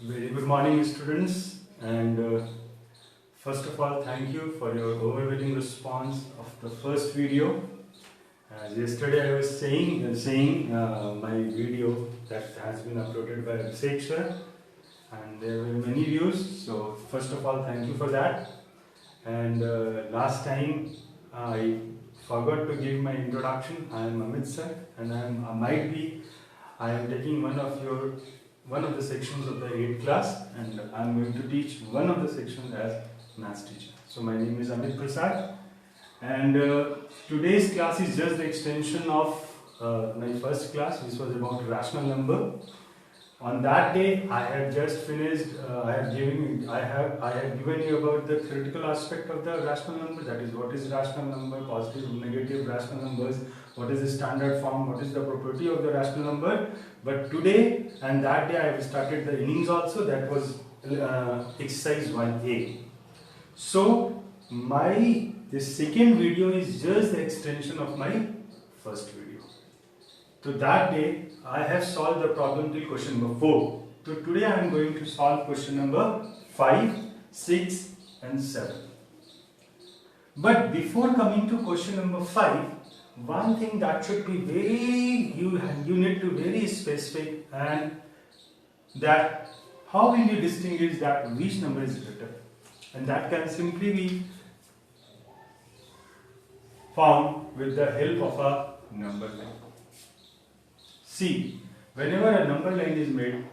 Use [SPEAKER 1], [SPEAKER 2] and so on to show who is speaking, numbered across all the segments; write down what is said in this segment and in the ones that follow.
[SPEAKER 1] Very good morning, students. And first of all, thank you for your overwhelming response of the first video. As yesterday I was saying my video that has been uploaded by Abhishek sir, and there were many views. So first of all, thank you for that. And last time I forgot to give my introduction. I am Amit sir, and I am taking one of the sections of the 8th class, and I am going to teach one of the sections as maths teacher. So my name is Amit Prasad, and today's class is just the extension of my first class, which was about rational number. On that day, I had just finished. I had given you about the theoretical aspect of the rational number. That is, what is rational number, positive, negative rational numbers, what is the standard form, what is the property of the rational number. But today and that day, I have started the innings also. That was exercise 1A. So this second video is just the extension of my first video. So that day, I have solved the problem till question number 4. So today I am going to solve question number 5, 6 and 7. But before coming to question number 5, one thing that should be you need to very specific, and that how will you distinguish that which number is greater, and that can simply be found with the help of a number line. See, whenever a number line is made,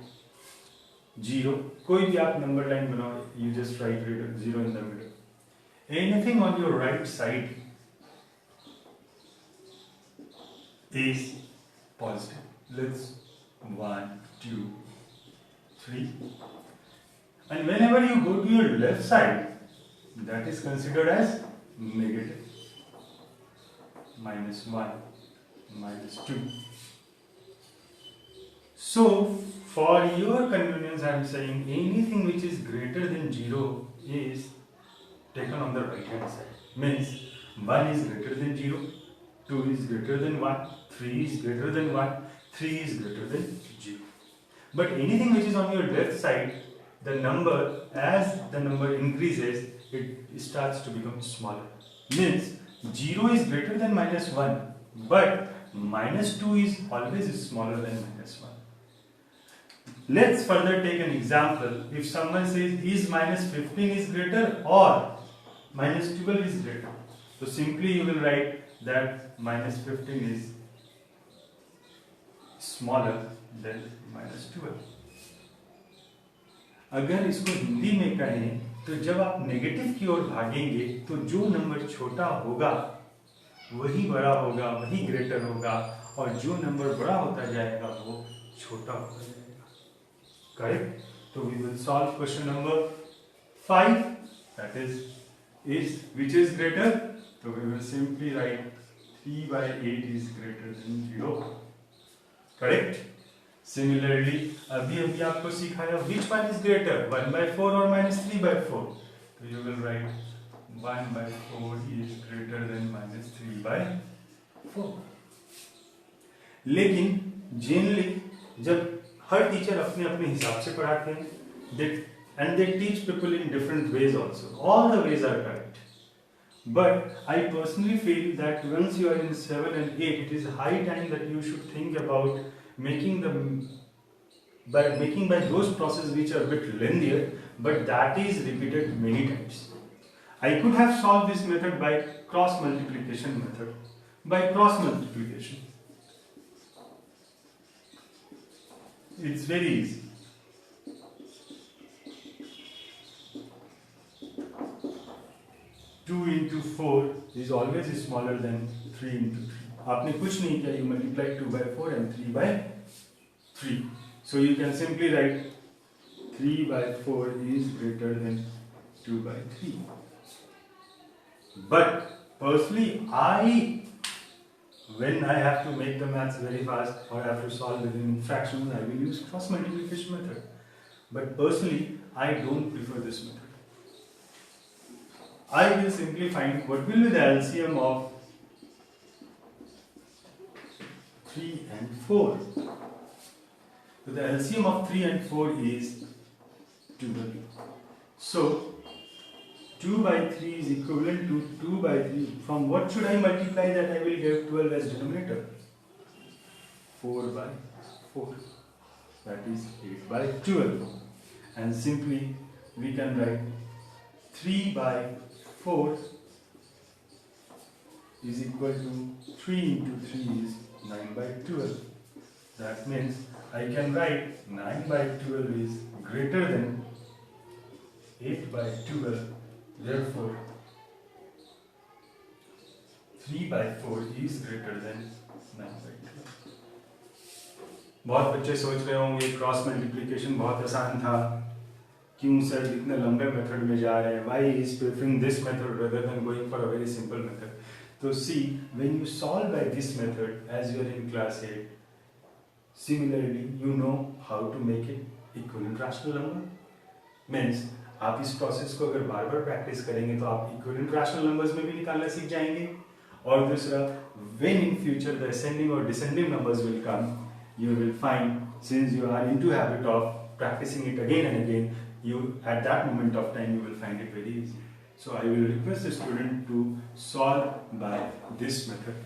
[SPEAKER 1] 0, कोई भी आप number line बनाओ, you just write 0 in the middle. Anything on your right side is positive. Let's 1, 2, 3. And whenever you go to your left side, that is considered as negative. -1, -2. So, for your convenience, I am saying anything which is greater than 0 is taken on the right hand side. Means 1 is greater than 0, 2 is greater than 1, 3 is greater than 1, 3 is greater than 0. But anything which is on your left side, the number, as the number increases, it starts to become smaller. Means 0 is greater than -1, but -2 is always smaller than -1. Let's further take an example. If someone says is -15 is greater or -12 is greater, so simply you will write that -15 is smaller than -12. अगर इसको हिंदी में कहें तो जब आप negative की ओर भागेंगे तो जो नंबर छोटा होगा वही बड़ा होगा, वही ग्रेटर होगा, और जो नंबर बड़ा होता जाएगा वो छोटा होता जाएगा. Correct? So we will solve question number 5, that is which is greater? So we will simply write 3/8 is greater than 0. Correct? Similarly, अभी आपको सिखाया which one is greater, 1/4 or -3/4. So you will write 1/4 is greater than -3/4. लेकिन generally जब हर teacher अपने अपने हिसाब से पढ़ाते हैं, and they teach people in different ways also. All the ways are correct. But I personally feel that once you are in 7 and 8, it is high time that you should think about making by those processes which are a bit lengthier, but that is repeated many times. I could have solved this method by cross multiplication method. By cross multiplication, it's very easy. 2 into 4 is always smaller than 3 into 3. आपने कुछ नहीं किया, you multiply 2/4 and 3/3. So you can simply write 3/4 is greater than 2/3. But personally, when I have to make the maths very fast or I have to solve within fractions, I will use cross multiplication method. But personally, I don't prefer this method. I will simply find what will be the LCM of 3 and 4. So the LCM of 3 and 4 is 12. So 2 by 3 is equivalent to 2 by 3. From what should I multiply that I will get 12 as denominator? 4 by 4. That is 8 by 12. And simply we can write 3 by 4 is equal to 3 into 3 is 9 by 12. That means I can write 9 by 12 is greater than 8 by 12. Therefore 3 by 4 is greater than 9 by 12. बहुत बच्चे सोच रहे होंगे cross multiplication बहुत आसान था, क्यों sir इतने लंबे मेथड में जा रहे हैं, why he is preferring this method rather than going for a very simple method. So see, when you solve by this method as you are in class 8, similarly you know how to make it equivalent rational number. Means आप इस process को अगर बार बार practice करेंगे तो आप equivalent rational numbers में भी निकालना सीख जाएंगे. और दूसरा, when in future the ascending or descending numbers will come, you will find, since you are into habit of practicing it again and again, you at that moment of time you will find it very easy. So I will request the student to solve by this method.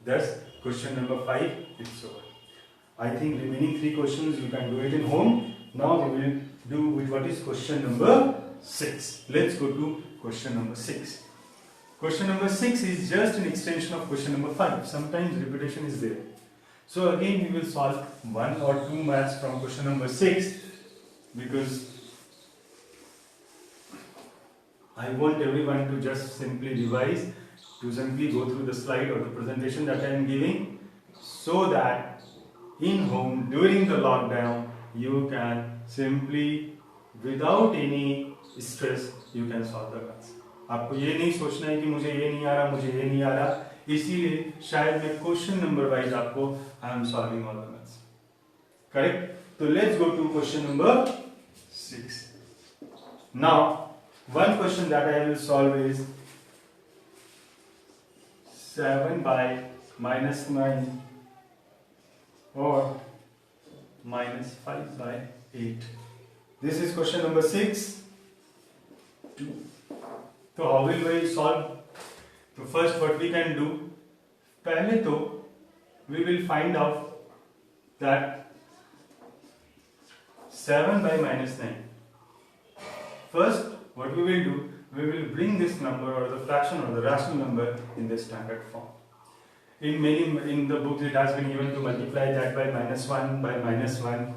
[SPEAKER 1] Thus question number 5 is over. I think remaining 3 questions you can do it in home. Now we will do with what is question number 6. Let's go to question number 6. Question number 6 is just an extension of question number 5. Sometimes repetition is there. So again we will solve 1 or 2 maths from question number 6 because I want everyone to just simply revise, to simply go through the slide or the presentation that I am giving, so that in home during the lockdown you can simply without any stress you can solve the maths. आपको ये नहीं सोचना है कि मुझे ये नहीं आ रहा, मुझे ये नहीं आ रहा, इसीलिए शायद मैं क्वेश्चन नंबर वाइज आपको I am solving all the maths. Correct? तो let's go to question number 6. Now one question that I will solve is 7 by minus 9 or minus 5 by 8. This is question number 6. So how will we solve? So first what we can do, पहले तो we will find out that 7 by minus 9. First what we will do, we will bring this number or the fraction or the rational number in the standard form. In the books it has been given to multiply that by minus 1 by minus 1.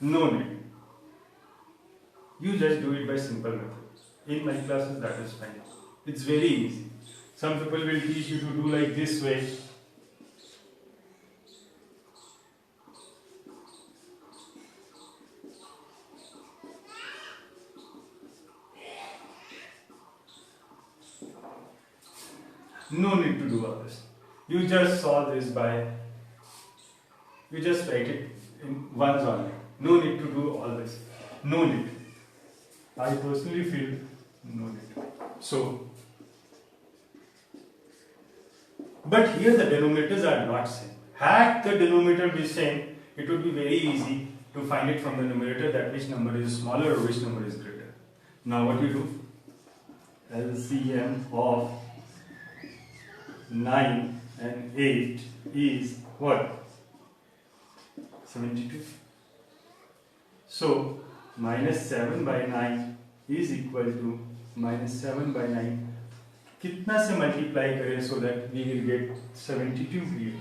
[SPEAKER 1] No need. You just do it by simple method. In my classes that is fine. It's very easy. Some people will teach you to do like this way. No need to do all this. You just solve this by, you just write it in ones only. No need to do all this. No need. I personally feel no need. So, but here the denominators are not same. Had the denominator be same, it would be very easy to find it from the numerator that which number is smaller or which number is greater. Now what you do? LCM of 9 and 8 is what? 72. So minus 7 by 9 is equal to minus 7 by 9. कितना से multiply करें so that we will get 72 here?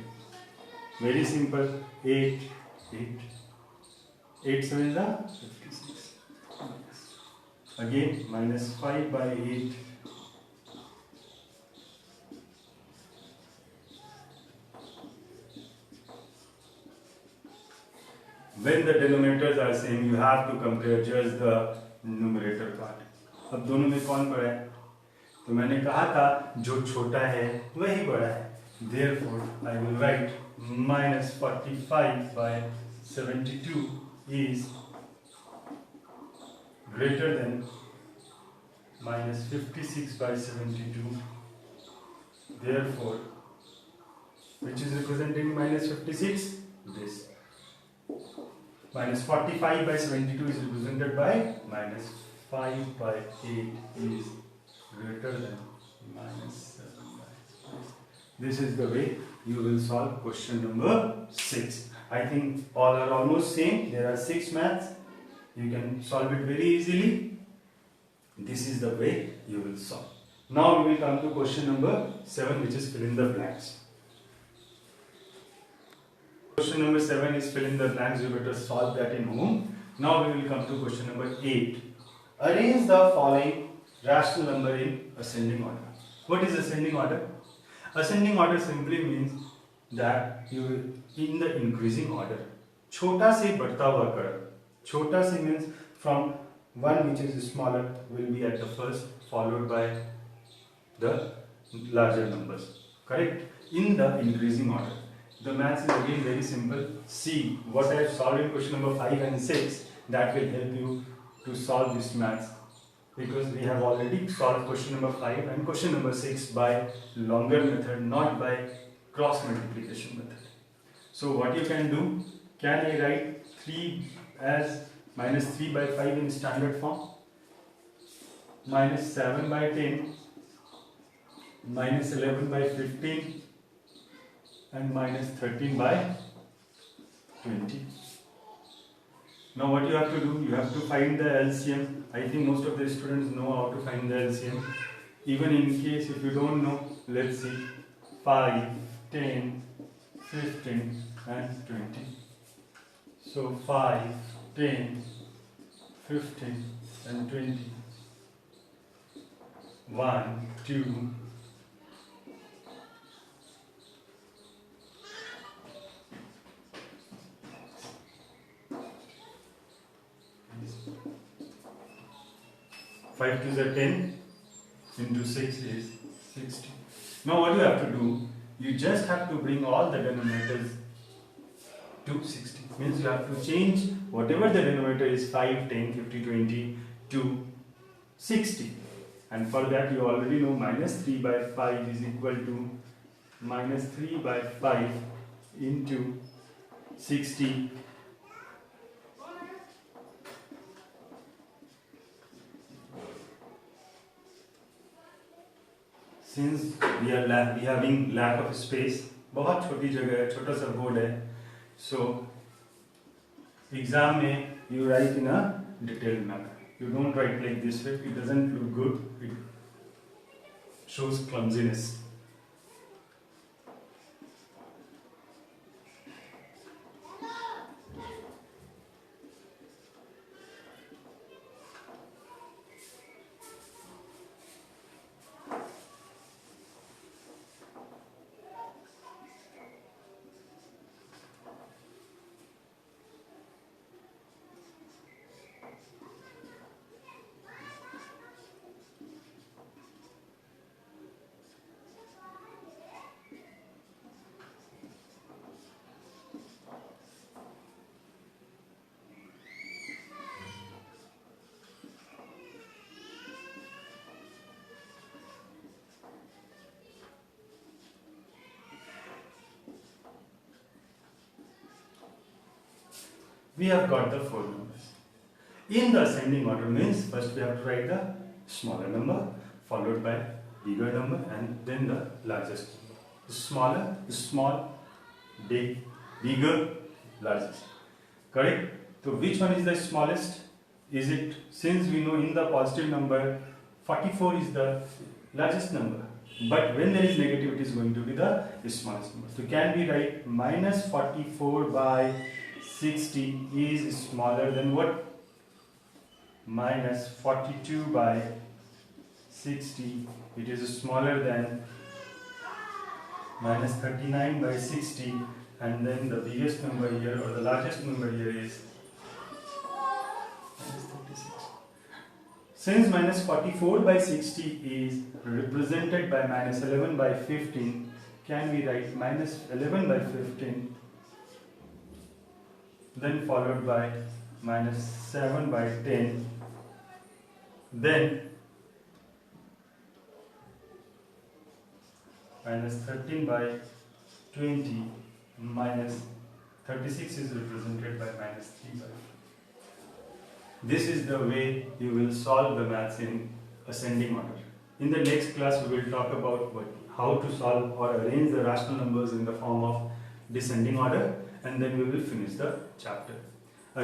[SPEAKER 1] Very simple. 8 7 is 56. Again minus 5 by 8. When the denominators are same, you have to compare just the numerator part. अब दोनों में कौन बड़ा है? तो मैंने कहा था जो छोटा है वही बड़ा है. Therefore, I will write minus 45 by 72 is greater than minus 56 by 72. Therefore, which is representing minus 56? This. minus 45 by 72 is represented by minus 5 by 8 is greater than minus 7 by 6. This is the way you will solve question number 6. I think all are almost same. There are 6 maths. You can solve it very easily. This is the way you will solve. Now we will come to question number 7, which is fill in the blanks. Question number 7 is fill in the blanks. You better solve that in home. Now we will come to question number 8. Arrange the following rational number in ascending order. What is ascending order? Ascending order simply means that you will in the increasing order. छोटा से बढ़ता हुआ क्रम. छोटा से means from one which is smaller will be at the first, followed by the larger numbers. Correct? In the increasing order. The maths is again very simple. See what I have solved in question number 5 and 6. That will help you to solve this maths, because we have already solved question number 5 and question number 6 by longer method, not by cross multiplication method. So what you can do, can I write 3 as minus 3 by 5 in standard form, minus 7 by 10, minus 11 by 15 and minus 13 by 20. Now what you have to do, you have to find the LCM. I think most of the students know how to find the LCM. Even in case if you don't know, let's see, 5, 10, 15 and 20. So 5, 10, 15 and 20. 1, 2, 5 to the 10 into 6 is 60. Now what you have to do, you just have to bring all the denominators to 60. Means you have to change whatever the denominator is 5, 10, 50, 20 to 60. And for that you already know minus 3 by 5 is equal to minus 3 by 5 into 60. Since we are having lack of space, बहुत छोटी जगह है, छोटा सा board है, so exam में you write in a detailed manner. You don't write like this way. It doesn't look good. It shows clumsiness. We have got the 4 numbers. In the ascending order means first we have to write the smaller number, followed by bigger number, and then the largest number. Smaller, small, big, bigger, largest. Correct? So which one is the smallest? Is it, since we know in the positive number 44 is the largest number, but when there is negative it is going to be the smallest number. So can we write minus 44 by 60 is smaller than what? Minus 42 by 60, it is smaller than minus 39 by 60, and then the biggest number here or the largest number here is minus 36. Since minus 44 by 60 is represented by minus 11 by 15, can we write minus 11 by 15, then followed by minus 7 by 10, then minus 13 by 20, minus 36 is represented by -3 by 4. This is the way you will solve the maths in ascending order. In the next class, we will talk about how to solve or arrange the rational numbers in the form of descending order, and then we will finish the chapter.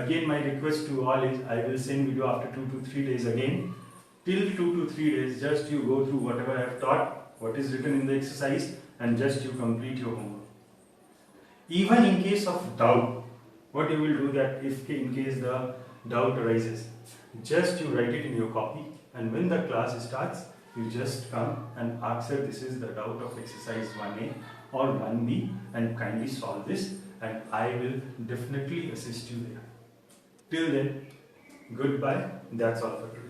[SPEAKER 1] Again, my request to all is I will send video after 2 to 3 days again. Till 2 to 3 days, just you go through whatever I have taught, what is written in the exercise, and just you complete your homework. Even in case of doubt, what you will do that if in case the doubt arises, just you write it in your copy, and when the class starts, you just come and ask her, this is the doubt of exercise 1A or 1B, and kindly solve this, and I will definitely assist you there. Till then, goodbye. That's all for today.